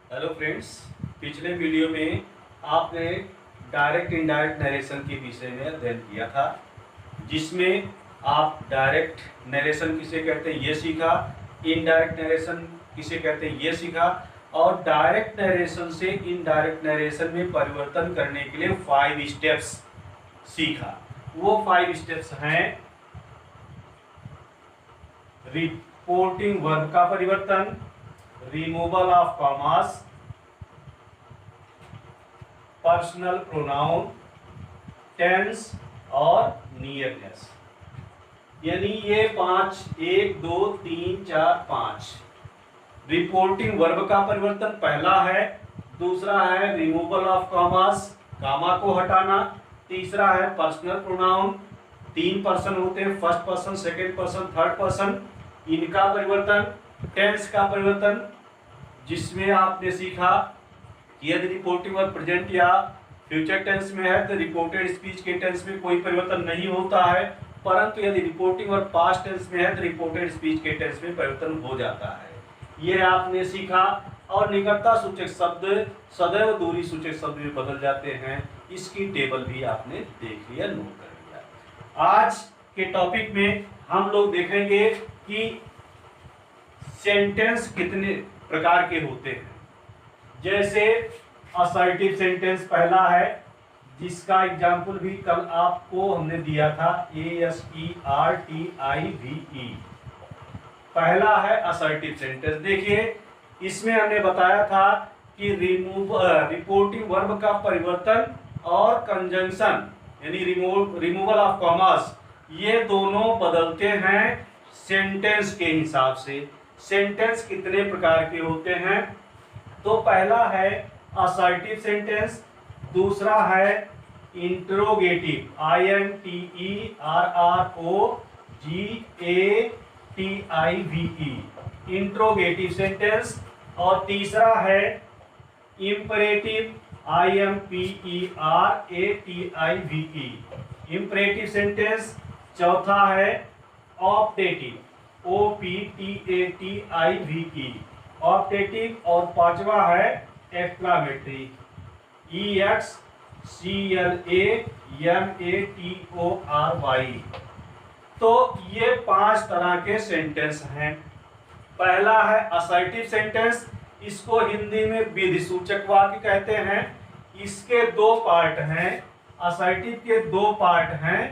Hello friends, पिछले video में आपने डायरेक्ट इनडायरेक्ट नरेशन के विषय में अध्ययन किया था, जिसमें आप डायरेक्ट नरेशन किसे कहते हैं ये सीखा, इनडायरेक्ट नरेशन किसे कहते हैं ये सीखा, और डायरेक्ट नरेशन से इनडायरेक्ट नरेशन में परिवर्तन करने के लिए 5 स्टेप्स सीखा। वो 5 स्टेप्स हैं: रिपोर्टिंग वर्ब का परिवर्तन, removal of commas, personal pronoun, tense और नियरनेस। यानी ये 5, 1 2 3 4 5। रिपोर्टिंग वर्ब का परिवर्तन पहला है, दूसरा है रिमूवल ऑफ कॉमास, कामा को हटाना, तीसरा है पर्सनल प्रोनाउन, 3 पर्सन होते हैं, first person, second person, third person, इनका परिवर्तन, टेंस का परिवर्तन, जिसमें आपने सीखा कि यदि रिपोर्टिंग वर्ब प्रेजेंट या फ्यूचर टेंस में है तो रिपोर्टेड स्पीच के टेंस में कोई परिवर्तन नहीं होता है, परंतु यदि रिपोर्टिंग वर्ब पास्ट टेंस में है तो रिपोर्टेड स्पीच के टेंस में परिवर्तन हो जाता है। ये आपने सीखा। और निकटता सूचक शब्द सदैव दूरी सूचक शब्द में बदल जाते हैं, इसकी टेबल भी आपने देख लिया, नोट कर लिया। आज के टॉपिक में हम लोग देखेंगे कि सेंटेंस कितने प्रकार के होते हैं। जैसे असर्टिव सेंटेंस पहला है, जिसका एग्जाम्पल भी कल आपको हमने दिया था, ASERTIVE। पहला है असर्टिव सेंटेंस। देखिए, इसमें हमने बताया था कि रिपोर्टिंग वर्ब का परिवर्तन और कंजंक्शन यानी रिमूवल ऑफ कॉमास, ये दोनों बदलते हैं सेंटेंस के हिसाब से। सेंटेंस कितने प्रकार के होते हैं? तो पहला है असर्टिव सेंटेंस, दूसरा है इंट्रोगेटिव, INTERROGATIVE, इंट्रोगेटिव सेंटेंस, और तीसरा है इंपरेटिव, IMPERATIVE, इंपरेटिव सेंटेंस। चौथा है ऑप्टेटिव, OPTATIVE, ऑप्टेटिव, और पांचवा है एक्सक्लामेटरी, EXCLAMATORY। तो ये 5 तरह के सेंटेंस हैं। पहला है असर्टिव सेंटेंस, इसको हिंदी में विधि सूचक वाक्य कहते हैं। इसके 2 पार्ट हैं, असर्टिव के 2 पार्ट हैं।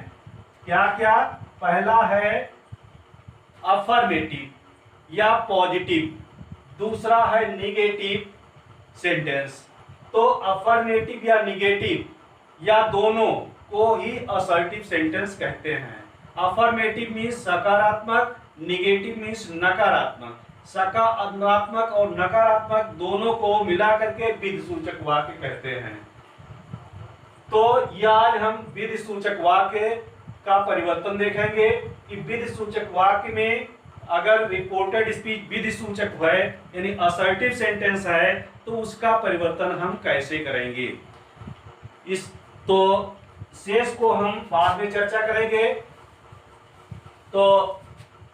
क्या क्या? पहला है अफर्मेटिव या पॉजिटिव, दूसरा है निगेटिव सेंटेंस। तो अफर्मेटिव या निगेटिव या दोनों को ही असर्टिव सेंटेंस कहते हैं। अफर्मेटिव मीन्स सकारात्मक, निगेटिव मीन्स नकारात्मक। सकारात्मक और नकारात्मक दोनों को मिला करके विधि सूचक वाक्य कहते हैं। तो आज हम विधि सूचक वाक्य का परिवर्तन देखेंगे कि विधि सूचक वाक्य में अगर रिपोर्टेड स्पीच विधि सूचक है यानी असर्टिव सेंटेंस है, तो उसका परिवर्तन हम कैसे करेंगे, इस तो शेष को हम बाद में चर्चा करेंगे। तो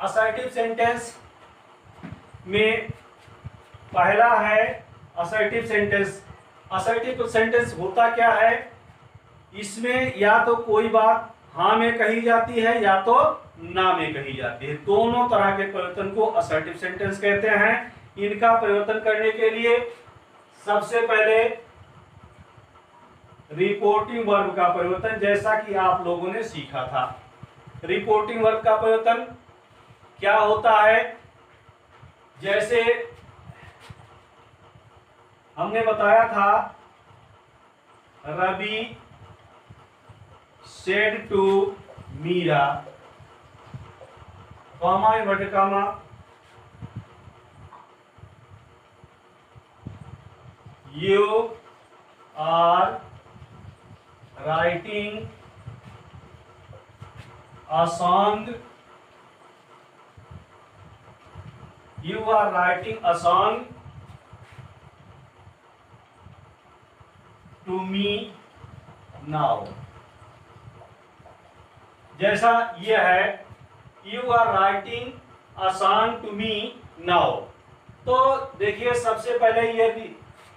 असर्टिव सेंटेंस में पहला है असर्टिव सेंटेंस। असर्टिव सेंटेंस होता क्या है? इसमें या तो कोई बात हाँ में कही जाती है या तो ना में कही जाती है। दोनों तरह के परिवर्तन को असर्टिव सेंटेंस कहते हैं। इनका परिवर्तन करने के लिए सबसे पहले रिपोर्टिंग वर्ब का परिवर्तन, जैसा कि आप लोगों ने सीखा था। रिपोर्टिंग वर्ब का परिवर्तन क्या होता है? जैसे हमने बताया था, Ravi said to Meera, comma inverted comma, you are writing a song, you are writing a song to me now। जैसा ये है, you are writing a song to me now. तो देखिए, सबसे पहले ये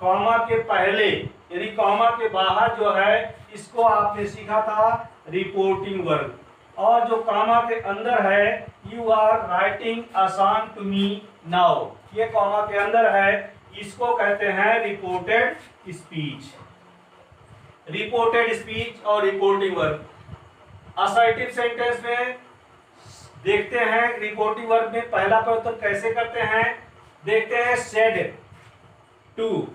कॉमा के पहले यानी कॉमा के बाहर जो है इसको आपने सीखा था रिपोर्टिंग वर्ब, और जो कॉमा के अंदर है you are writing a song to me now, ये कॉमा के अंदर है, इसको कहते हैं रिपोर्टेड स्पीच। रिपोर्टेड स्पीच और रिपोर्टिंग वर्ब। असर्टिव सेंटेंस में देखते हैं रिपोर्टिंग वर्ब में पहला परिवर्तन कैसे करते हैं, देखते हैं सेड टू,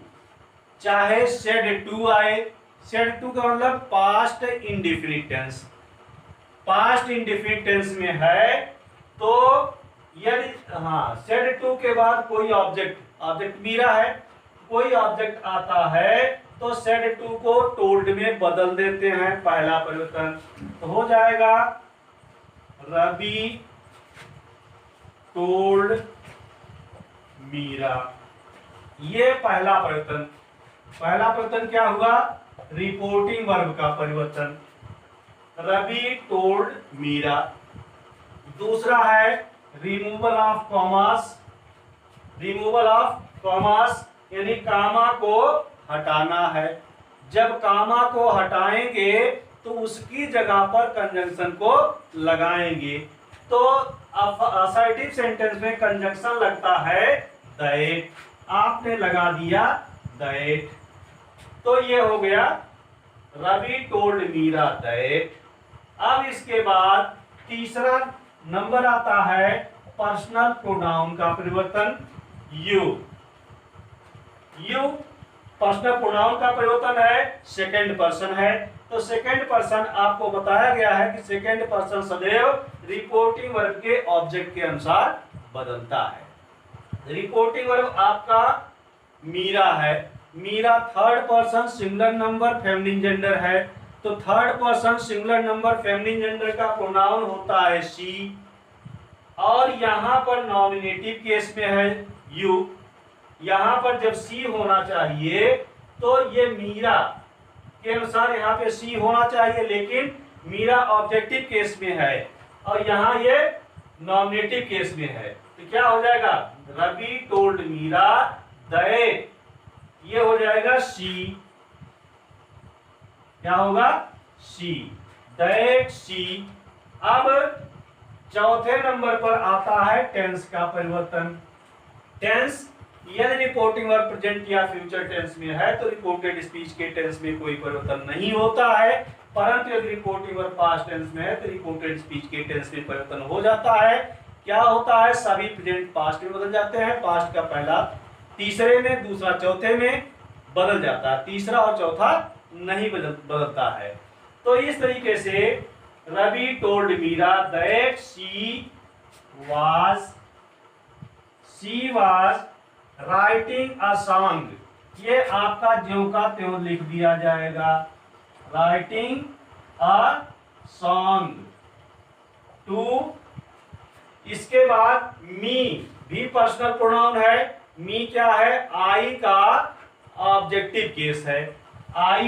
चाहे सेड टू आए, सेड टू का मतलब past indefinite tense, past indefinite tense में है तो यदि सेड टू के बाद कोई ऑब्जेक्ट मीरा है, कोई ऑब्जेक्ट आता है तो सेड टू को टोल्ड में बदल देते हैं, पहला परिवर्तन तो हो जाएगा रवि टोल्ड मीरा, ये पहला परिवर्तन। पहला परिवर्तन क्या हुआ, रिपोर्टिंग वर्ब का परिवर्तन, रवि टोल्ड मीरा। दूसरा है removal of commas, removal of commas यानी कामा को हटाना है, जब कामा को हटाएंगे तो उसकी जगह पर कंजंक्शन को लगाएंगे, तो असर्टिव सेंटेंस में कंजंक्शन लगता है दैट, आपने लगा दिया दैट, तो ये हो गया रवि टोल्ड मीरा दैट। अब इसके बाद तीसरा नंबर आता है पर्सनल प्रोनाउन का परिवर्तन, यू। यू पर्सनल प्रोनाउन का परिवर्तन है, सेकंड पर्सन है, तो सेकंड पर्सन आपको बताया गया है कि सेकंड पर्सन सदैव रिपोर्टिंग वर्ब के ऑब्जेक्ट के अनुसार बदलता है। रिपोर्टिंग वर्ब आपका मीरा है, Meera third person singular number feminine gender है, तो third person singular number feminine gender का प्रोनाउन होता है शी, और यहां पर नॉमिनेटिव केस में है यू, यहां पर जब सी होना चाहिए तो ये मीरा के अनुसार यहाँ पे सी होना चाहिए, लेकिन मीरा ऑब्जेक्टिव केस में है और यहाँ ये नॉमिनेटिव केस में है, तो क्या हो जाएगा रवि टोल्ड मीरा दैट, ये हो जाएगा सी, क्या होगा सी, दैट सी। अब चौथे नंबर पर आता है टेंस का परिवर्तन। टेंस यदि रिपोर्टिंग वर्ब प्रेजेंट या फ्यूचर टेंस में है तो रिपोर्टेड स्पीच के टेंस में कोई परिवर्तन नहीं होता है, परंतु यदि रिपोर्टिंग वर्ब पास्ट टेंस में है तो रिपोर्टेड स्पीच के टेंस में परिवर्तन हो जाता है। क्या होता है, सभी प्रेजेंट पास्ट में बदल जाते हैं, पास्ट का पहला तीसरे में, दूसरा चौथे में बदल जाता है, तीसरा और चौथा नहीं बदलता है। तो इस तरीके से Ravi told Meera that she was writing a song, ये आपका ज्यों का त्यों लिख दिया जाएगा, राइटिंग अ सॉन्ग टू। इसके बाद मी भी पर्सनल प्रोनाउन है, मी क्या है, आई का ऑब्जेक्टिव केस है, आई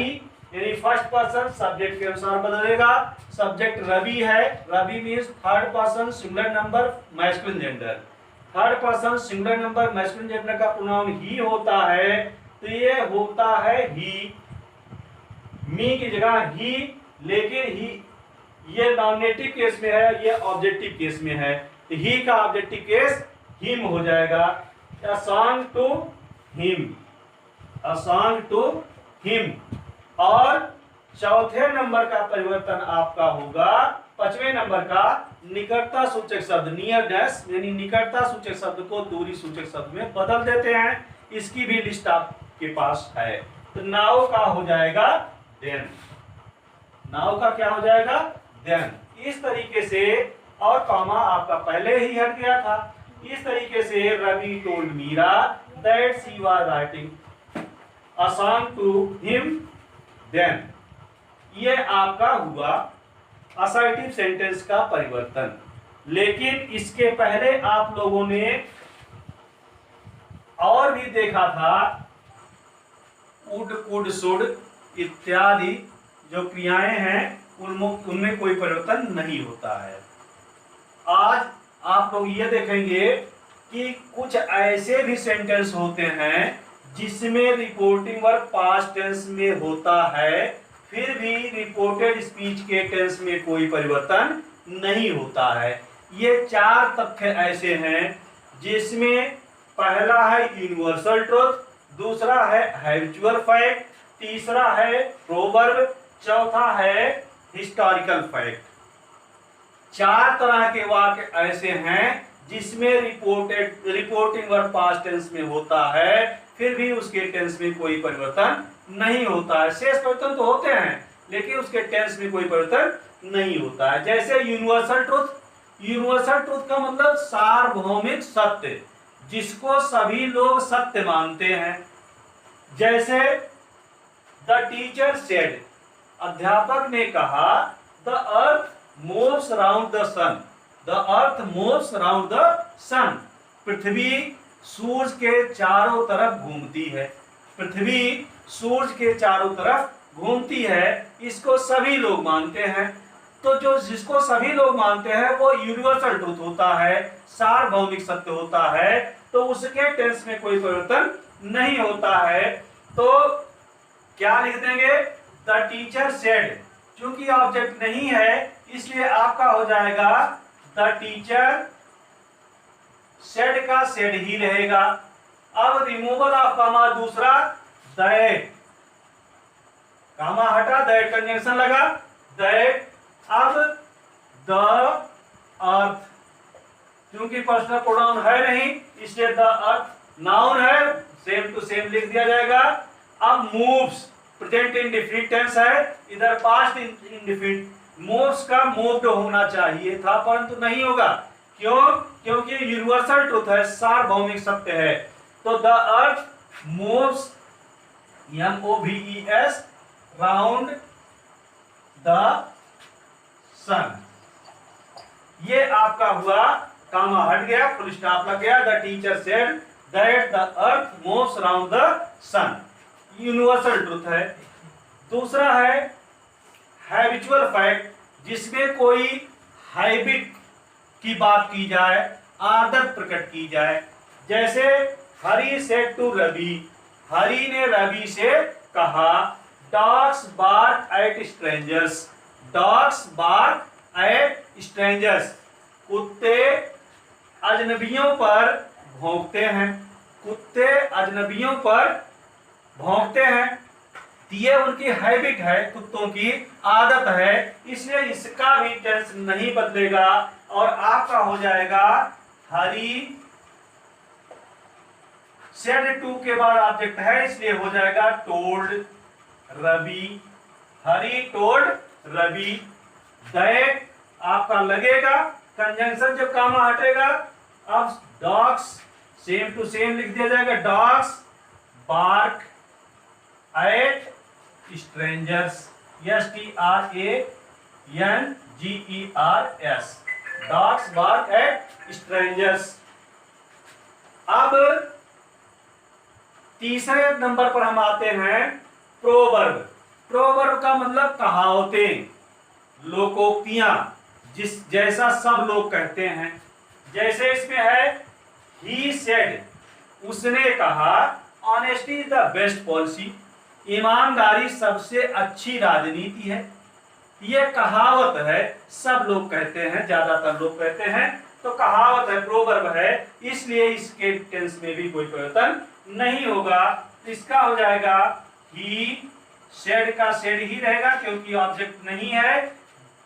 यानी फर्स्ट पर्सन सब्जेक्ट के अनुसार बदलेगा, सब्जेक्ट रवि है, Ravi means third person singular number masculine gender, third person singular number masculine gender का प्रोनाउन ही होता है, तो ये होता है ही, मी की जगह ही, लेकिन ही ये नॉमिनेटिव केस में है, ये ऑब्जेक्टिव केस में है, तो ही का ऑब्जेक्टिव केस हिम हो जाएगा, a song to him, a song to him. और चौथे नंबर का परिवर्तन आपका होगा, पांचवें नंबर का निकटता सूचक शब्द, नियरनेस यानी निकटता सूचक शब्द को दूरी सूचक शब्द में बदल देते हैं, इसकी भी लिस्ट आपके पास है। तो नाउ का हो जाएगा देन, नाउ का क्या हो जाएगा देन, इस तरीके से, और कॉमा आपका पहले ही हट गया था। इस तरीके से Ravi told Meera that she was writing a song to him then, ये आपका हुआ असर्टिव सेंटेंस का परिवर्तन। लेकिन इसके पहले आप लोगों ने और भी देखा था उड कुड शुड इत्यादि जो क्रियाएं हैं उनमें कोई परिवर्तन नहीं होता है। आज आप लोग ये देखेंगे कि कुछ ऐसे भी सेंटेंस होते हैं जिसमें रिपोर्टिंग वर्ब पास्ट टेंस में होता है, फिर भी रिपोर्टेड स्पीच के टेंस में कोई परिवर्तन नहीं होता है। ये 4 तथ्य ऐसे हैं जिसमें पहला है यूनिवर्सल ट्रुथ, दूसरा है हैबिचुअल फैक्ट, तीसरा है प्रोवर्ब, चौथा है हिस्टोरिकल फैक्ट। 4 तरह के वाक्य ऐसे हैं जिसमें रिपोर्टिंग वर्ब पास्ट टेंस में होता है, फिर भी उसके टेंस में कोई परिवर्तन नहीं होता है। शेष परिवर्तन तो होते हैं लेकिन उसके टेंस में कोई परिवर्तन नहीं होता है। जैसे यूनिवर्सल ट्रुथ, यूनिवर्सल ट्रुथ का मतलब सार्वभौमिक सत्य, जिसको सभी लोग सत्य मानते हैं। जैसे द टीचर सेड, अध्यापक ने कहा, the earth moves around the sun, the earth moves around the sun, पृथ्वी सूरज के चारों तरफ घूमती है, पृथ्वी सूरज के चारों तरफ घूमती है। इसको सभी लोग मानते हैं। तो जो जिसको सभी लोग मानते हैं वो यूनिवर्सल ट्रुथ होता है, सार्वभौमिक सत्य होता है, तो उसके टेंस में कोई परिवर्तन नहीं होता है। तो क्या लिख देंगे? द टीचर सेड, क्योंकि ऑब्जेक्ट नहीं है इसलिए आपका हो जाएगा द टीचर सेड का सेड ही रहेगा। अब रिमूवल ऑफ कामा दूसरा, दैट, कामा हटा, दैट कंजंक्शन लगा, दैट। अब द अर्थ, क्योंकि पर्सनल प्रोनाउन है नहीं इसलिए द अर्थ नाउन है, सेम टू सेम लिख दिया जाएगा। अब मूव्स, प्रेजेंट इंडेफिनिट टेंस है, इधर पास्ट इंडेफिनिट, मूव्स का मूव्ड होना चाहिए था परंतु नहीं होगा। क्यों? क्योंकि यूनिवर्सल ट्रुथ है, सार्वभौमिक सत्य है। तो the earth moves, MOVES, round the sun. ये आपका हुआ, कामा हट गया, फुल स्टॉप लग गया। The teacher said that the earth moves around the sun, universal truth है। दूसरा है हैबिचुअल फैक्ट, जिसमें कोई हैबिट की बात की जाए, आदत प्रकट की जाए। जैसे हरी सेड टू रवि, हरी ने रवि से कहा, dogs bark at strangers, dogs bark at strangers, कुत्ते अजनबियों पर भौंकते हैं, कुत्ते अजनबियों पर भौंकते हैं। ये उनकी हैबिट है, कुत्तों की आदत है, इसलिए इसका भी टेंस नहीं बदलेगा और आपका हो जाएगा हरी सेड टू के बाद ऑब्जेक्ट है इसलिए हो जाएगा told Ravi, Hari told Ravi. That आपका लगेगा कंजंक्शन जब कामा हटेगा। अब डॉग्स सेम टू सेम लिख दिया जाएगा, dogs bark at strangers, STRANGERS, dogs bark at strangers. अब तीसरे नंबर पर हम आते हैं प्रोवर्ब। प्रोवर्ब का मतलब कहावतें, लोकोक्तियां, जैसा सब लोग कहते हैं। जैसे इसमें है ही सेड, उसने कहा, honesty is the best policy, ईमानदारी सबसे अच्छी राजनीति है। यह कहावत है, सब लोग कहते हैं, ज्यादातर लोग कहते हैं, तो कहावत है, प्रोवर्ब है, इसलिए इसके टेंस में भी कोई परिवर्तन नहीं होगा। इसका हो जाएगा ही सेड का सेड ही रहेगा क्योंकि ऑब्जेक्ट नहीं है।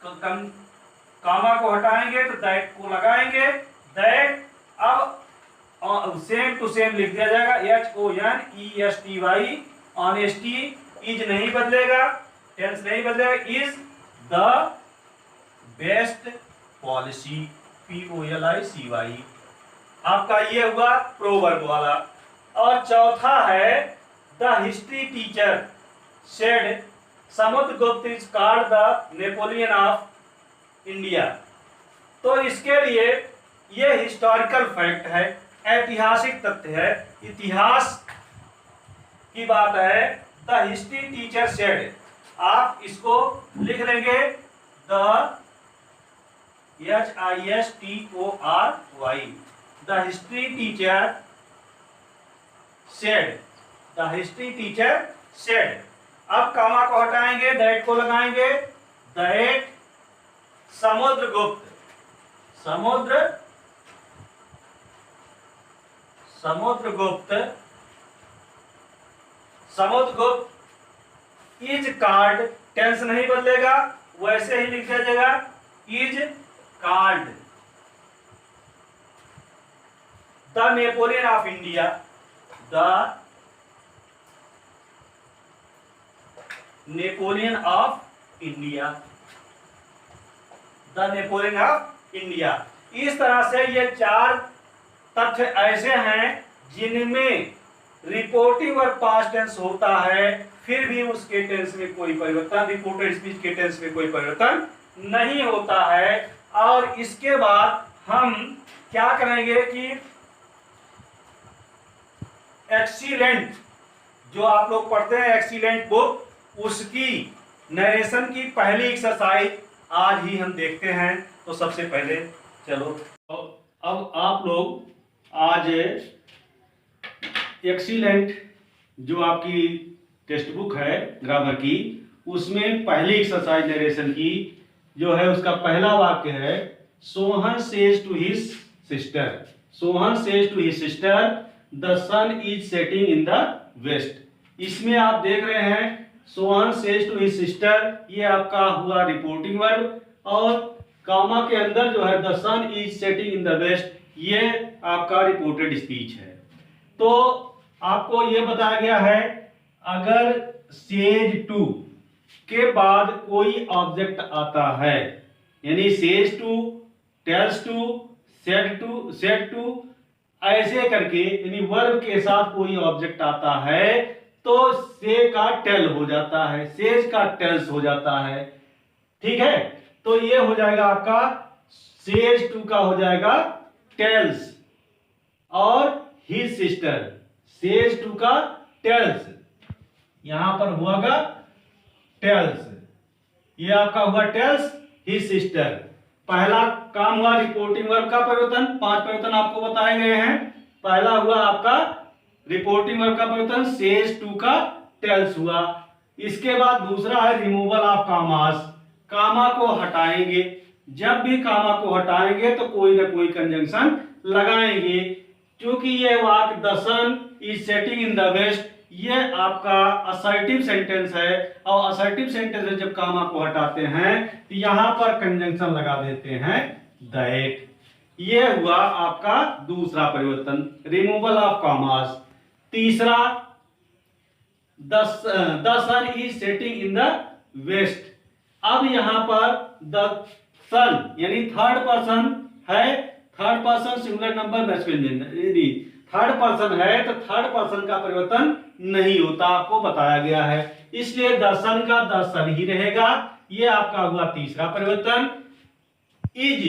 कामा को हटाएंगे तो दैट को लगाएंगे, दैट। अब सेम टू सेम लिख दिया जाएगा, HONESTY, ऑनेस्टी, इज नहीं बदलेगा, टेंस नहीं बदलेगा, is the best policy, POLICY। आपका ये हुआ प्रोवर्ब वाला। और चौथा है the history teacher said Samudragupta is called the Napoleon of India. तो इसके लिए ये हिस्टोरिकल फैक्ट है, ऐतिहासिक तथ्य है, इतिहास की बात है। द हिस्ट्री टीचर सेड, आप इसको लिख लेंगे the HISTORY, the history teacher said. The history teacher said. अब कामा को हटाएंगे, दैट को लगाएंगे, that Samudragupta is called, tense नहीं बदलेगा, वैसे ही लिख दिया जाएगा, is called the Napoleon of India, the Napoleon of India, the Napoleon of India. इस तरह से ये 4 तथ्य ऐसे हैं जिनमें रिपोर्टिंग और पास्ट टेंस होता है, फिर भी उसके टेंस में कोई परिवर्तन, रिपोर्टेड स्पीच के टेंस में कोई परिवर्तन नहीं होता है। और इसके बाद हम क्या करेंगे कि एक्सीलेंट, जो आप लोग पढ़ते हैं एक्सीलेंट बुक, उसकी नरेशन की पहली एक्सरसाइज आज ही हम देखते हैं। तो सबसे पहले चलो अब आप लोग आज एक्सीलेंट जो आपकी टेक्स्ट बुक है ग्रामर की, उसमें पहली एक्सरसाइज नरेशन की जो है उसका पहला वाक्य है, Sohan says to his sister, Sohan says to his sister the sun is setting in the west. इसमें आप देख रहे हैं Sohan says to his sister, ये आपका हुआ रिपोर्टिंग वर्ब, और कामा के अंदर जो है the sun is setting in the west, ये आपका रिपोर्टेड स्पीच है। तो आपको ये बताया गया है अगर सेज टू के बाद कोई ऑब्जेक्ट आता है, यानी says to, tells to, said to ऐसे करके, यानी वर्ब के साथ कोई ऑब्जेक्ट आता है तो से का टेल हो जाता है, सेज का टेल्स हो जाता है। ठीक है, तो ये हो जाएगा आपका सेज टू का हो जाएगा टेल्स, और हिज सिस्टर, सेज टू का टेल्स, यहां पर हुआगा टेल्स, ये आपका हुआ टेल्स हिज सिस्टर। पहला काम हुआ रिपोर्टिंग वर्ब का परिवर्तन, 5 परिवर्तन आपको बताए गए हैं। पहला हुआ आपका रिपोर्टिंग वर्ब का परिवर्तन, सेज टू का टेल्स हुआ। इसके बाद दूसरा है रिमूवल ऑफ कामास, कामा को हटाएंगे। जब भी कामा को हटाएंगे तो कोई ना कोई कंजंक्शन लगाएंगे। क्योंकि ये वाक्य the sun is setting in the west, ये आपका असर्टिव सेंटेंस है, और असर्टिव सेंटेंस में जब कामा को हटाते हैं तो यहां पर कंजंक्शन लगा देते हैं दैट। ये हुआ आपका दूसरा परिवर्तन, रिमूवल ऑफ कामास। तीसरा the sun is setting in the west. अब यहां पर द सन यानी थर्ड पर्सन है, third person singular number masculine, third person है तो थर्ड पर्सन का परिवर्तन नहीं होता, आपको बताया गया है। इसलिए द सन का द सन ही रहेगा, ये आपका हुआ तीसरा परिवर्तन। इज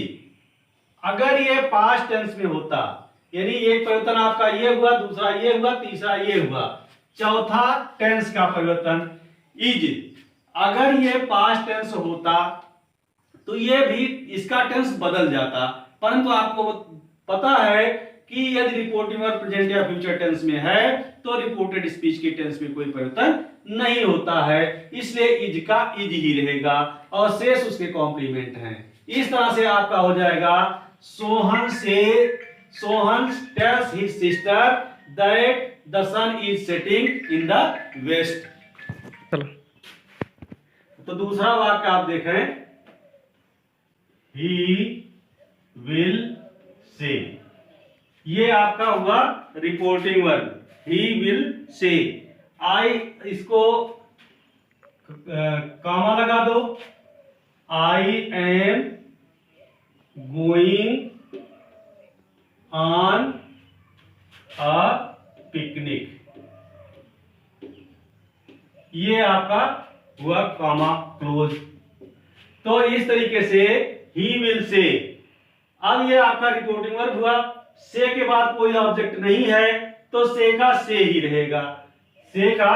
अगर ये पास्ट टेंस में होता, यानी एक परिवर्तन आपका ये हुआ, दूसरा ये हुआ, तीसरा ये हुआ, चौथा टेंस का परिवर्तन इज। अगर ये पास्ट टेंस होता तो ये भी इसका टेंस बदल जाता, परंतु आपको पता है कि यदि रिपोर्टिंग वर्ब प्रेजेंट या फ्यूचर टेंस में है तो रिपोर्टेड स्पीच के टेंस में कोई परिवर्तन नहीं होता है, इसलिए इज का इज ही रहेगा और शेष उसके कॉम्प्लीमेंट हैं। इस तरह से आपका हो जाएगा Sohan tells his sister that the sun is setting in the west. तो दूसरा वाक्य आप देखें, ही विल से, ये आपका हुआ reporting verb, he will say. आई इसको कॉमा लगा दो, I am going on a picnic, ये आपका हुआ कॉमा क्लोज। तो इस तरीके से ही विल से, अब ये आपका रिपोर्टिंग वर्ब हुआ, से के बाद कोई ऑब्जेक्ट नहीं है तो से का से ही रहेगा, से का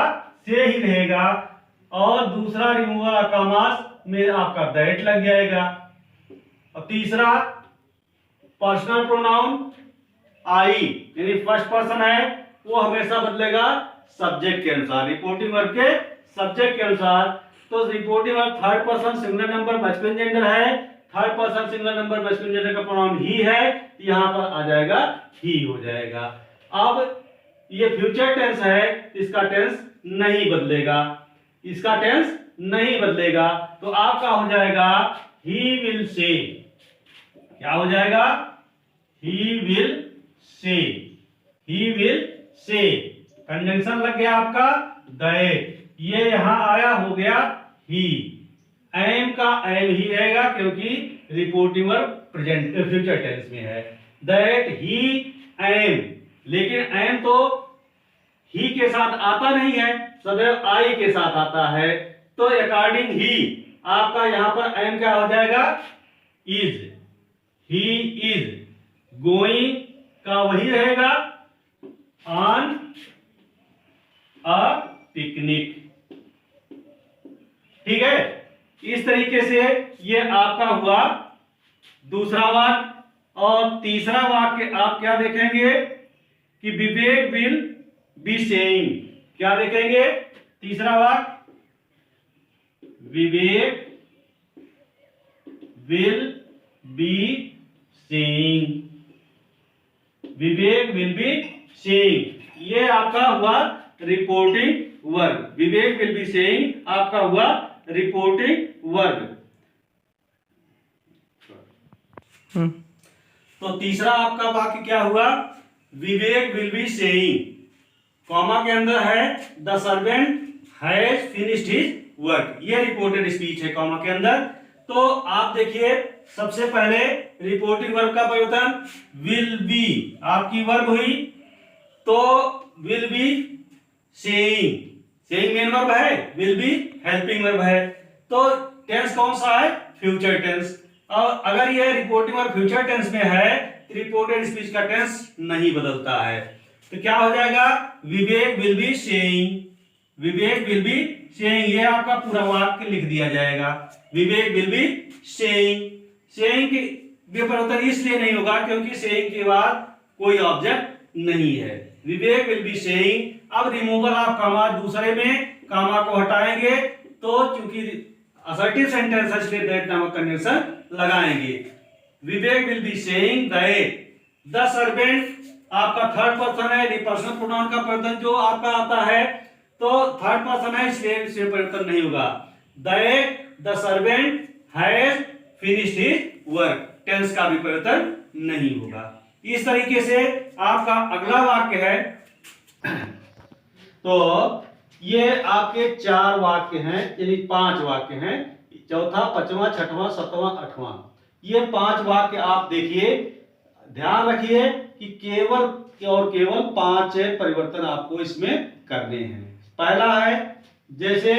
से ही रहेगा, और दूसरा रिमूवल ऑफ कामास में आपका दैट लग जाएगा। और तीसरा पर्सनल प्रोनाउन आई, यानी फर्स्ट पर्सन है वो हमेशा बदलेगा सब्जेक्ट के अनुसार, रिपोर्टिंग वर्ब के सब्जेक्ट के अनुसार। तो reporting verb third person singular number masculine gender है, third person singular number masculine gender का प्रोनाउन ही है, यहां पर आ जाएगा ही हो जाएगा। अब ये फ्यूचर टेंस है, इसका टेंस नहीं बदलेगा, इसका टेंस नहीं बदलेगा, तो आपका हो जाएगा ही विल से। क्या हो जाएगा? He will say, he will say. Conjunction लग गया आपका दैट, ये यहां आया हो गया ही। एम का एम ही रहेगा क्योंकि reporting verb present future tense में है। दैट ही एम, लेकिन एम तो ही के साथ आता नहीं है, सदैव आई के साथ आता है। तो अकॉर्डिंग ही आपका यहां पर एम क्या हो जाएगा? इज। ही इज गोइंग का वही रहेगा ऑन अ पिकनिक। ठीक है, इस तरीके से ये आपका हुआ दूसरा वाक्य। और तीसरा वाक्य आप क्या देखेंगे कि विवेक विल बी सेइंग। क्या देखेंगे? तीसरा वाक्य Vivek will be saying, Vivek will be saying. ये आपका हुआ reporting verb. Vivek will be saying आपका हुआ रिपोर्टिंग वर्ब। तो तीसरा आपका वाक्य क्या हुआ? विवेक विल बी सेइंग, कॉमा के अंदर है the servant has finished his work. ये रिपोर्टेड स्पीच है कॉमा के अंदर। तो आप देखिए सबसे पहले रिपोर्टिंग वर्ब का परिवर्तन विल बी, आपकी वर्ब हुई तो will be saying, saying main verb है, विल बी हेल्पिंग वर्ब है। तो टेंस कौन सा है? Future tense. और अगर ये रिपोर्टिंग वर्ब फ्यूचर टेंस में है, रिपोर्टेड स्पीच का टेंस नहीं बदलता है। तो क्या हो जाएगा? Vivek will be saying, Vivek will be saying. ये आपका पूरा वाक्य लिख दिया जाएगा, Vivek will be saying. Saying के परिवर्तन इसलिए नहीं होगा क्योंकि सेइंग के बाद कोई ऑब्जेक्ट नहीं है। विवेक विल बी सेइंग। अब रिमूवल ऑफ कॉमा, दूसरे में कॉमा को हटाएंगे तो चूंकि असर्टिव सेंटेंस है इसलिए दैट नामक कंजंक्शन लगाएंगे। Vivek will be saying that the servant आपका थर्ड पर्सन है, पर्सनल प्रोनाउन का परिवर्तन जो आपका आता है तो थर्ड पर्सन है इसलिए इसमें परिवर्तन नहीं होगा। That the servant has finished his work, tense का भी परिवर्तन नहीं होगा। इस तरीके से आपका अगला वाक्य है। तो ये आपके 4 वाक्य हैं, यानी 5 वाक्य हैं, चौथा, पांचवा, छठवां, सातवां, आठवां। ये 5 वाक्य आप देखिए, ध्यान रखिए कि केवल और केवल 5 परिवर्तन आपको इसमें करने हैं। पहला है जैसे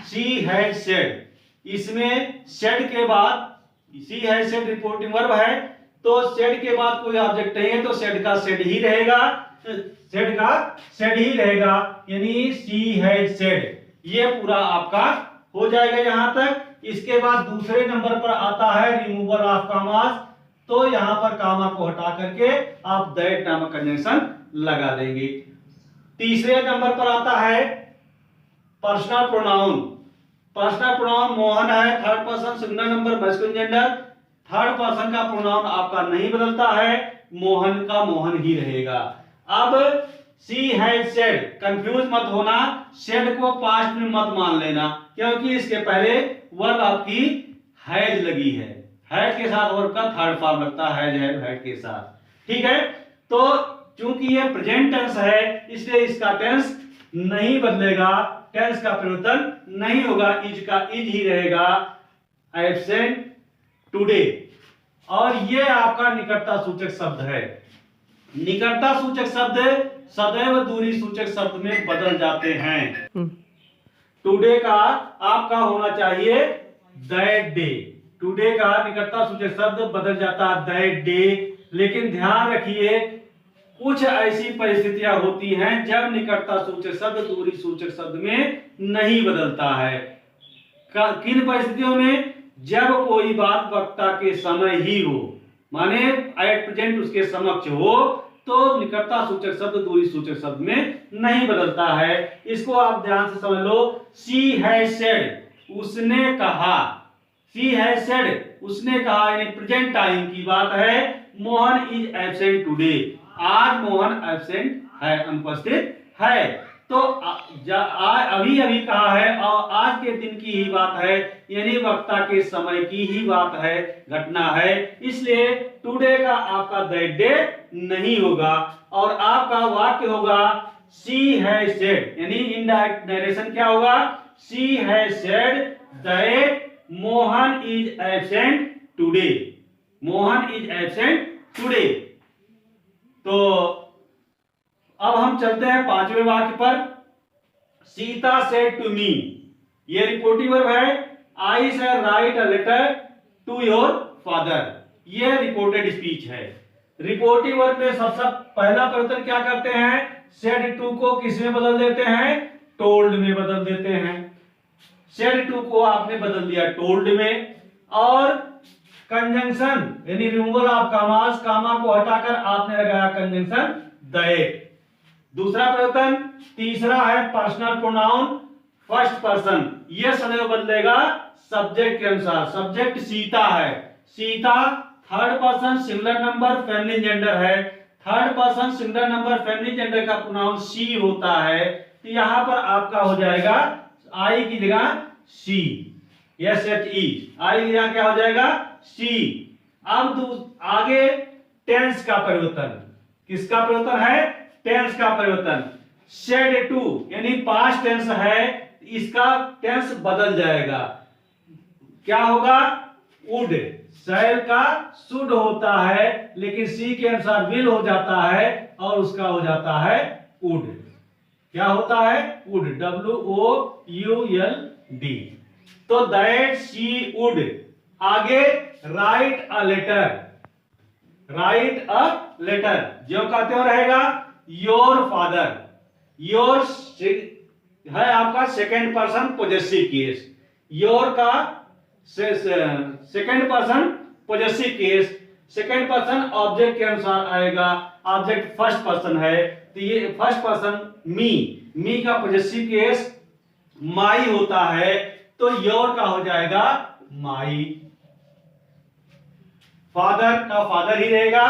शी हैड सेड, इसमें सेड के बाद she had said reporting verb है तो सेड के बाद कोई ऑब्जेक्ट नहीं है तो सेड का सेड ही रहेगा, सेड का सेड ही रहेगा, यानी शी हैड सेड। ये पूरा आपका हो जाएगा यहां तक। इसके बाद दूसरे नंबर पर आता है रिमूवल ऑफ कॉमास, तो यहां पर कॉमा को हटा करके आप दैट नामक कंजंक्शन लगा देंगे। तीसरे नंबर पर आता है personal pronoun. Personal pronoun Mohan है, third person singular number masculine gender. Third person का प्रोनाउन आपका नहीं बदलता है, मोहन का मोहन ही रहेगा। अब शी हैड सेड, कंफ्यूज मत होना, सेड को पास्ट में मत मान लेना क्योंकि इसके पहले वर्ब आपकी हैज लगी है, हैड के साथ वर्ब का थर्ड फॉर्म लगता है हैड के साथ। ठीक है, तो चूंकि ये प्रेजेंट टेंस है इसलिए इसका टेंस नहीं बदलेगा, टेंस का परिवर्तन नहीं होगा, इज का इज ही रहेगा, एब्सेंट टुडे। और ये आपका निकटता सूचक शब्द है। निकटता सूचक शब्द सदैव दूरी सूचक शब्द में बदल जाते हैं। टुडे का आपका होना चाहिए दैट डे, टुडे का निकटता सूचक शब्द बदल जाता है दैट डे। लेकिन ध्यान रखिए कुछ ऐसी परिस्थितियां होती हैं जब निकटता सूचक शब्द दूरी सूचक शब्द में नहीं बदलता है। किन परिस्थितियों में? जब कोई बात वक्ता के समय ही हो, माने एट प्रेजेंट उसके समक्ष हो, तो निकटता सूचक शब्द दूरी सूचक शब्द में नहीं बदलता है। इसको आप ध्यान से समझ लो। शी हैज सेड, उसने कहा। शी हैज सेड, उसने कहा, यानी प्रेजेंट टाइम की बात है। मोहन इज एब्सेंट टुडे, आज मोहन एब्सेंट है, अनुपस्थित है। तो अभी अभी कहा है और आज के दिन की ही बात है, यानी वक्ता के समय की ही बात है, घटना है। इसलिए टुडे का आपका दैट डे नहीं होगा और आपका वाक्य होगा शी हैज सेड, यानी इनडायरेक्ट नरेशन क्या होगा? She has said that Mohan is absent today, Mohan is absent today. तो अब हम चलते हैं पांचवें वाक्य पर। सीता सेड टू मी, ये रिपोर्टिव वर्ब है। I shall write a letter to your father, ये रिपोर्टेड स्पीच है। रिपोर्टिव वर्ब में सबसे पहला परिवर्तन क्या करते हैं? सेड टू को किस में बदल देते हैं? टोल्ड में बदल देते हैं। सेड टू को आपने बदल दिया टोल्ड में। और कंजंक्शन यानी रिमूवल ऑफ कामास, कामा को हटाकर आपने लगाया कंजंक्शन दैट। दूसरा परिवर्तन, तीसरा है पर्सनल प्रोनाउन फर्स्ट पर्सन, यह सदैव बदलेगा सब्जेक्ट के अनुसार। सब्जेक्ट सीता है, Sita third person singular number feminine gender है। Third person singular number feminine gender का प्रोनाउन शी होता है। तो यहां पर आपका हो जाएगा आई की जगह शी, यस एच ई, आई की जगह क्या हो जाएगा? शी। अब आगे टेंस का परिवर्तन, किसका परिवर्तन है? टेंस का परिवर्तन। सेड टू यानी पास्ट टेंस है, इसका टेंस बदल जाएगा। क्या होगा? वुड, शैल का शुड होता है, लेकिन सी के अनुसार विल हो जाता है और उसका हो जाता है वुड। क्या होता है? Would, WOULD। तो दैट शी वुड, आगे write a letter, write a letter जो का त्यों रहेगा योर फादर। योर है आपका second person possessive case, your का second person possessive case, second person object के अनुसार आएगा। ऑब्जेक्ट फर्स्ट पर्सन है, तो ये फर्स्ट पर्सन मी, मी का पॉजेसिव केस माई होता है, तो योर का हो जाएगा माई। फादर का फादर ही रहेगा,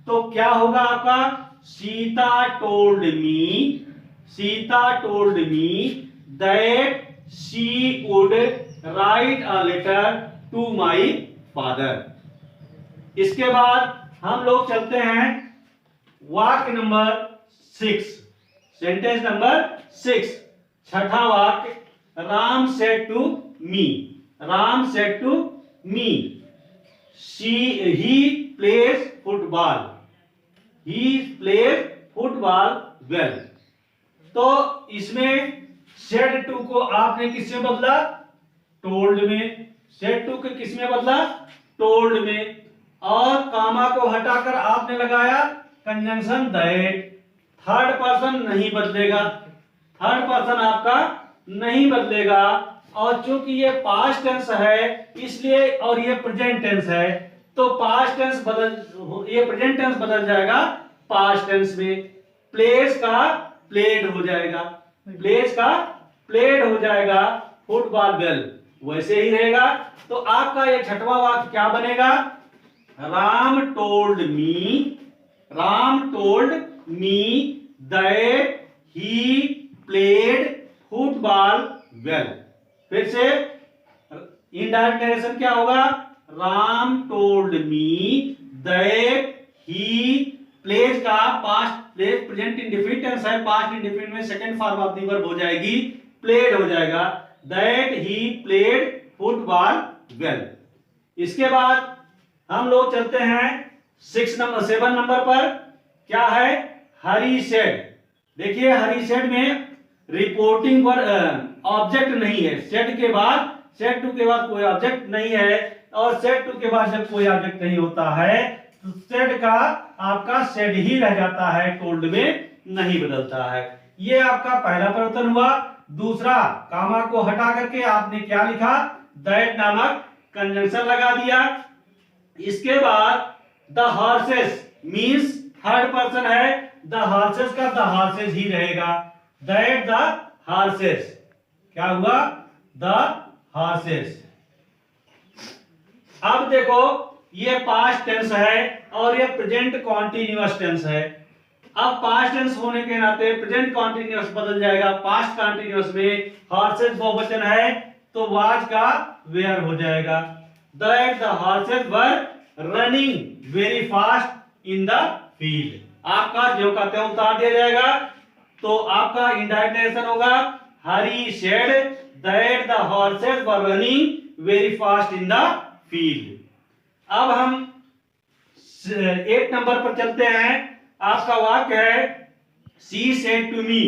तो क्या होगा आपका? Sita told me, Sita told me that she would write a letter to my father. इसके बाद हम लोग चलते हैं वाक्य नंबर 6, सेंटेंस नंबर 6, छठा वाक्य। Ram said to me, Ram said to me he plays football, he plays football well। तो इसमें सेड टू को आपने किसमें बदला? टोल्ड में। सेड टू को किसमें बदला? टोल्ड में। और कामा को हटाकर आपने लगाया कंजंक्शन दैट। थर्ड पर्सन नहीं बदलेगा, थर्ड पर्सन आपका नहीं बदलेगा। और चूंकि ये पास्ट टेंस है इसलिए, और ये प्रेजेंट टेंस है, तो पास्ट टेंस बदल, ये प्रेजेंट टेंस बदल जाएगा पास्ट टेंस में। प्लेस का प्लेड हो जाएगा, प्लेस का प्लेड हो जाएगा। फुटबॉल वेल वैसे ही रहेगा। तो आपका ये छठवां वाक्य क्या बनेगा? Ram told me, Ram told me that he played football well. फिर से इनडायरेक्ट नरेशन क्या होगा? Ram told me that he plays का past, plays present indefinite tense है, पास्ट इंडेफिनिट में second form of the verb हो जाएगी, प्लेड हो जाएगा। That he played football well. इसके बाद हम लोग चलते हैं 7 नंबर पर। क्या है? हरी सेड। देखिए हरी सेड में रिपोर्टिंग पर ऑब्जेक्ट नहीं है। सेड के बाद, सेड टू के बाद कोई ऑब्जेक्ट नहीं है, और सेड टू के बाद जब कोई ऑब्जेक्ट नहीं होता है तो सेड का आपका सेड ही रह जाता है, टोल्ड में नहीं बदलता है। ये आपका पहला परिवर्तन हुआ। दूसरा, कामा को हटा करके आपने क्या लिखा? दैट नामक कंजंक्शन लगा दिया। इसके बाद the horses means third person है द हॉर्सेस का द हॉर्सेस ही रहेगा, दैट द हॉर्सेस, क्या हुआ, द हॉर्सेस। अब देखो ये पास्ट टेंस है और ये प्रेजेंट कॉन्टिन्यूअस टेंस है। अब पास्ट टेंस होने के नाते प्रेजेंट कॉन्टिन्यूअस बदल जाएगा, पास्ट कॉन्टिन्यूअस में हॉर्सेस बहुवचन है तो वाज का वेयर हो जाएगा, that the horses were running very fast in the field. आपका जो का त्यों उतार दिया जाएगा तो आपका इनडायरेक्ट नेरेशन होगा, Hari said that the horses were running very fast in the field. अब हम 8 नंबर पर चलते हैं। आपका वाक्य है she said to me,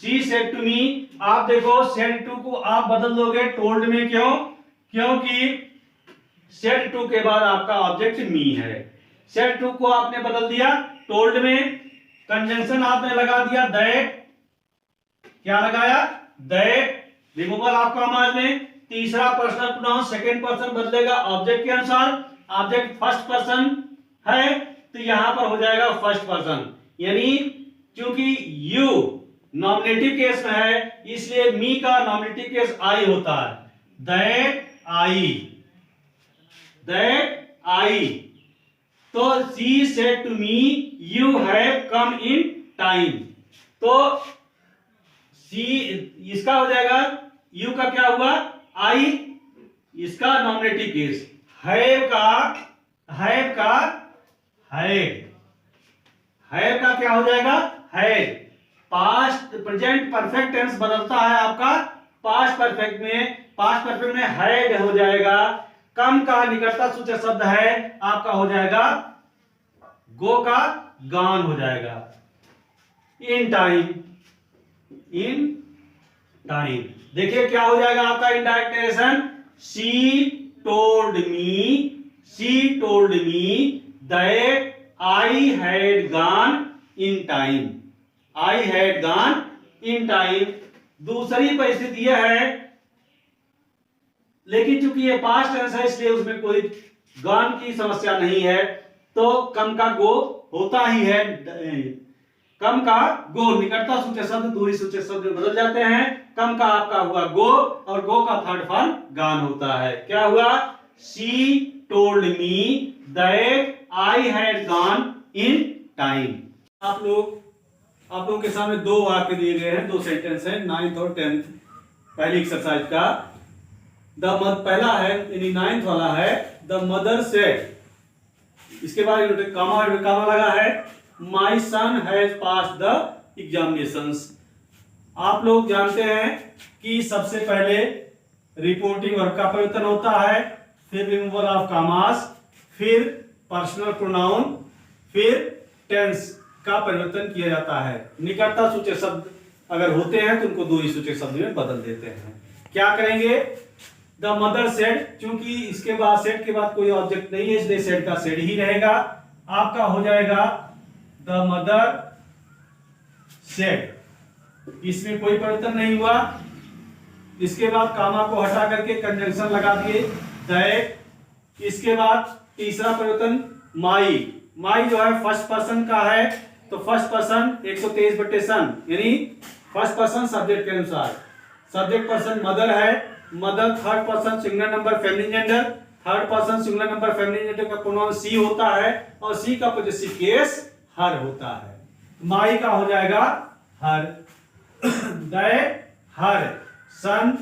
she said to me. आप देखो सेड टू को आप बदल दोगे टोल्ड में, क्यों, क्योंकि सेड टू के बाद आपका ऑब्जेक्ट मी है, सेड टू को आपने बदल दिया टोल्ड में, कंजंक्शन आपने लगा दिया दैट, क्या लगाया, दैट, रिमूवल आपका समाज में, तीसरा पर्सनल प्रोनाउन सेकंड पर्सन बदलेगा ऑब्जेक्ट के अनुसार, ऑब्जेक्ट फर्स्ट पर्सन है तो यहां पर हो जाएगा फर्स्ट पर्सन, यानी क्योंकि यू नॉमिनेटिव केस में है इसलिए मी का नॉमिनेटिव केस आई होता है, दैट आई, दैट आई। तो she said to me you have come in time, तो सी इसका हो जाएगा, यू का क्या हुआ, आई, इसका नॉमिनेटिव केस, हैव का, हैव का, हैव का क्या हो जाएगा, had. Past present perfect tense बदलता है आपका, पास्ट परफेक्ट में हैड हो जाएगा, कम का निकटता सूचक शब्द है आपका हो जाएगा गो का गॉन हो जाएगा, इन टाइम, इन टाइम। देखिए क्या हो जाएगा आपका indirect narration, she told me that I had gone in time, I had gone in time. दूसरी परिस्थिति यह है, लेकिन चूंकि ये पास्ट टेंस है इसलिए उसमें कोई गॉन की समस्या नहीं है, तो कम का गो होता ही है, कम का गो, निकटता सूचक शब्द दूरी सूचक शब्द बदल जाते हैं, कम का आपका हुआ गो और गो का थर्ड फॉर्म गॉन होता है, क्या हुआ, she told me that I had gone in time. आप लोगों के सामने दो वाक्य दिए गए हैं, दो सेंटेंस हैं 9th और 10th पहली एक्सरसाइज का। पहला है यानी 9th वाला है, द मदर सेड, इसके बाद कामा लगा है, माई सन हैज पास्ड द एग्जामिनेशंस। आप लोग जानते हैं कि सबसे पहले रिपोर्टिंग वर्ब का परिवर्तन होता है, फिर रिमूवल ऑफ कामास, फिर पर्सनल प्रोनाउन, फिर टेंस का परिवर्तन किया जाता है। निकटता सूचक शब्द अगर होते हैं तो उनको दूरी सूचक शब्द में बदल देते हैं। क्या करेंगे, द मदर सेड, क्योंकि इसके बाद सेड के बाद कोई ऑब्जेक्ट नहीं है इसलिए सेड का सेड ही रहेगा, आपका हो जाएगा द मदर सेड, इसमें कोई परिवर्तन नहीं हुआ। इसके बाद कामा को हटा करके कंजंक्शन लगा दिए दैट, इसके बाद तीसरा परिवर्तन माई, माई जो है फर्स्ट पर्सन का है तो फर्स्ट पर्सन 123/सन यानी फर्स्ट पर्सन सब्जेक्ट के अनुसार, सब्जेक्ट पर्सन मदर है, mother third person singular number feminine gender, third person singular number feminine gender का प्रोनाउन सी होता है और सी का पॉजेसिव केस हर होता है, माई का हो जाएगा हर, दैट हर सन।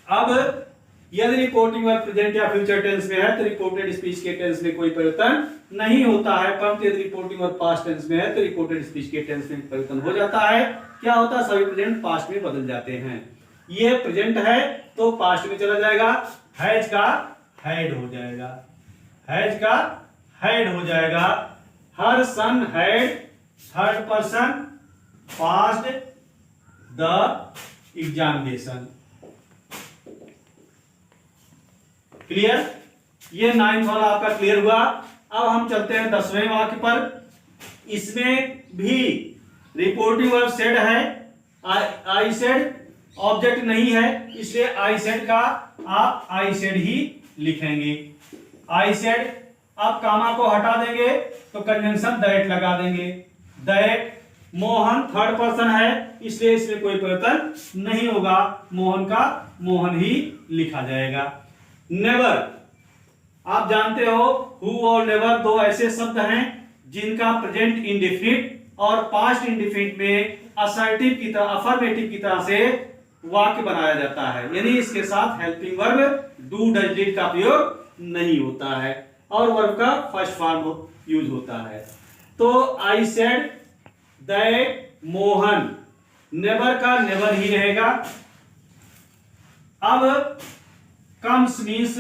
अब यदि रिपोर्टिंग वर्ब प्रेजेंट या फ्यूचर टेंस में है तो रिपोर्टेड स्पीच के टेंस में कोई परिवर्तन नहीं होता है, परंतु यदि रिपोर्टिंग वर्ब पास्ट टेंस में है तो रिपोर्टेड स्पीच के टेंस में परिवर्तन हो जाता है। क्या होता है, सभी प्रेजेंट पास्ट में बदल जाते हैं। ये प्रेजेंट है तो पास्ट में चला जाएगा, हैज का हैड हो जाएगा, हैज का हैड हो जाएगा, her son had third person passed the examination. Clear, ये 9th वाला आपका क्लियर हुआ। अब हम चलते हैं 10वें वाक्य पर। इसमें भी रिपोर्टिंग वर्ब सेड है, आई सेड ऑब्जेक्ट नहीं है इसलिए आई सेड का आप आई सेड ही लिखेंगे, आई सेड। अब कामा को हटा देंगे तो कंजंक्शन दैट लगा देंगे। दैट मोहन थर्ड पर्सन है, इसलिए इसमें कोई परिवर्तन नहीं होगा, मोहन का मोहन ही लिखा जाएगा। नेवर, आप जानते हो हु और नेवर दो ऐसे शब्द हैं जिनका प्रेजेंट इंडेफिनिट और पास्ट इंडेफिनिट में असर्टिव की तरह, अफर्मेटिव की तरह से वाक्य बनाया जाता है, यानी इसके साथ helping verb do does did का प्रयोग नहीं होता है और वर्ब का फर्स्ट फॉर्म यूज होता है। तो आई सेड दैट मोहन, नेवर का नेवर ही रहेगा। अब कम्स मीन्स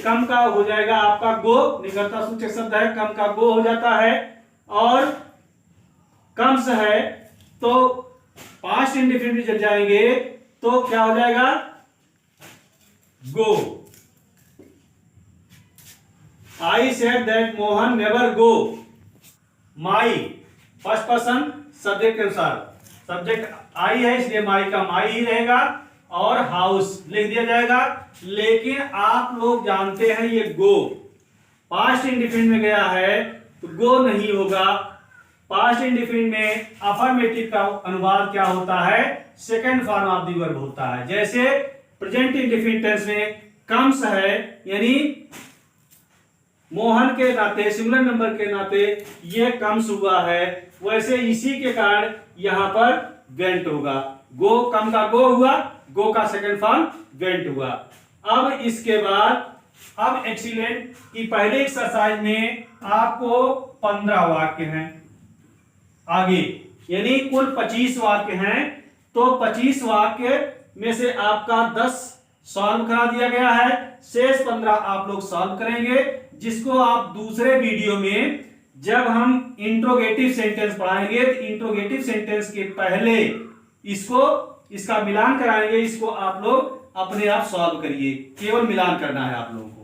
कम का हो जाएगा आपका गो, निकटता सूचक शब्द है, कम का गो हो जाता है, और कम्स है तो पास्ट इंडेफिनिट जब जाएंगे तो क्या हो जाएगा, go. I said that Mohan never go. My first person subject के अनुसार, सब्जेक्ट आई है इसलिए माई का माई ही रहेगा और हाउस लिख दिया जाएगा। लेकिन आप लोग जानते हैं ये गो पास्ट इंडेफिनिट में गया है तो गो नहीं होगा। पास्ट इंडेफिनिट में अफर्मेटिव का अनुवाद क्या होता है, second form of the verb होता है। जैसे प्रेजेंट इंडेफिनिट टेंस में कम्स है, यानी मोहन के नाते, सिंगुलर नंबर के नाते ये कम्स हुआ है, वैसे इसी के कारण यहां पर वेंट होगा। गो कम का गो हुआ, गो का सेकंड फॉर्म वेंट हुआ। अब इसके बाद अब एक्सीलेंट की पहले एक्सरसाइज में आपको 15 वाक्य हैं आगे, यानी कुल 25 वाक्य हैं। तो 25 वाक्य में से आपका 10 सॉल्व करा दिया गया है, शेष 15 आप लोग सॉल्व करेंगे, जिसको आप दूसरे वीडियो में जब हम इंट्रोगेटिव सेंटेंस पढ़ाएंगे तो इंट्रोगेटिव सेंटेंस के पहले इसका मिलान कराएंगे। इसको आप लोग अपने आप सॉल्व करिए, केवल मिलान करना है आप लोगों को।